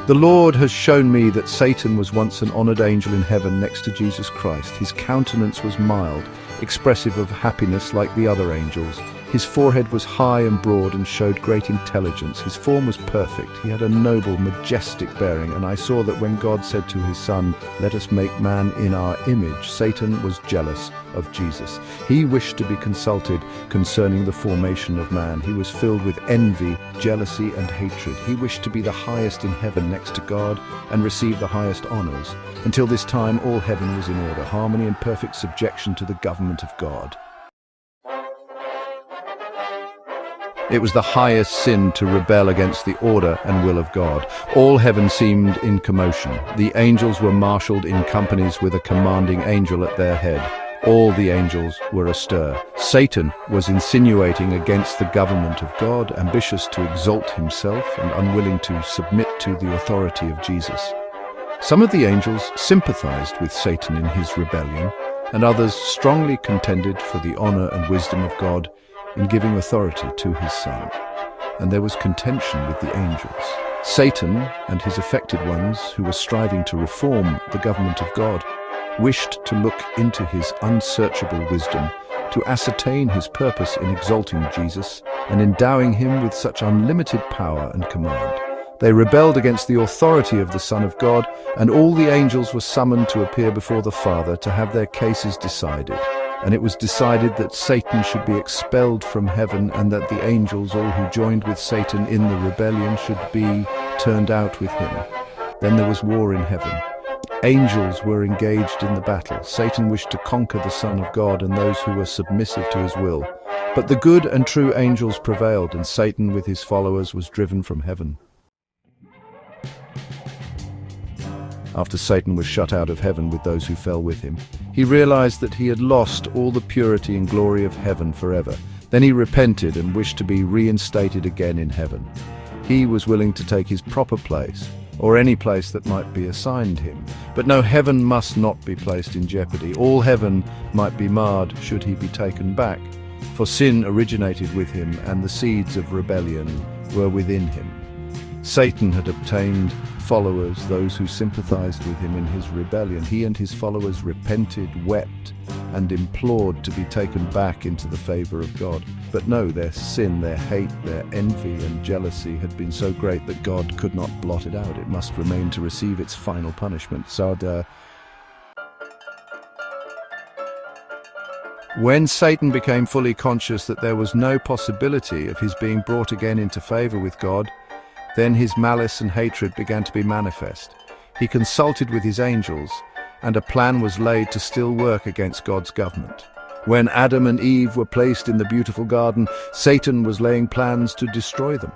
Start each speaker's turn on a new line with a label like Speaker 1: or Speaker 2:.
Speaker 1: The Lord has shown me that Satan was once an honored angel in heaven next to Jesus Christ. His countenance was mild, expressive of happiness like the other angels. His forehead was high and broad and showed great intelligence. His form was perfect. He had a noble, majestic bearing, and I saw that when God said to his Son, "Let us make man in our image," Satan was jealous of Jesus. He wished to be consulted concerning the formation of man. He was filled with envy, jealousy, and hatred. He wished to be the highest in heaven next to God and receive the highest honors. Until this time, all heaven was in order, harmony and perfect subjection to the government of God. It was the highest sin to rebel against the order and will of God. All heaven seemed in commotion. The angels were marshaled in companies with a commanding angel at their head. All the angels were astir. Satan was insinuating against the government of God, ambitious to exalt himself and unwilling to submit to the authority of Jesus. Some of the angels sympathized with Satan in his rebellion, and others strongly contended for the honor and wisdom of God in giving authority to his Son. And there was contention with the angels. Satan and his affected ones, who were striving to reform the government of God, wished to look into his unsearchable wisdom, to ascertain his purpose in exalting Jesus and endowing him with such unlimited power and command. They rebelled against the authority of the Son of God, and all the angels were summoned to appear before the Father to have their cases decided. And it was decided that Satan should be expelled from heaven, and that the angels, all who joined with Satan in the rebellion, should be turned out with him. Then there was war in heaven. Angels were engaged in the battle. Satan wished to conquer the Son of God and those who were submissive to his will. But the good and true angels prevailed, and Satan with his followers was driven from heaven. After Satan was shut out of heaven with those who fell with him, he realized that he had lost all the purity and glory of heaven forever. Then he repented and wished to be reinstated again in heaven. He was willing to take his proper place, or any place that might be assigned him. But no, heaven must not be placed in jeopardy. All heaven might be marred should he be taken back, for sin originated with him, and the seeds of rebellion were within him. Satan had obtained followers, those who sympathized with him in his rebellion. He and his followers repented, wept, and implored to be taken back into the favor of God. But no, their sin, their hate, their envy and jealousy had been so great that God could not blot it out. It must remain to receive its final punishment. When Satan became fully conscious that there was no possibility of his being brought again into favor with God, then his malice and hatred began to be manifest. He consulted with his angels, and a plan was laid to still work against God's government. When Adam and Eve were placed in the beautiful garden, Satan was laying plans to destroy them.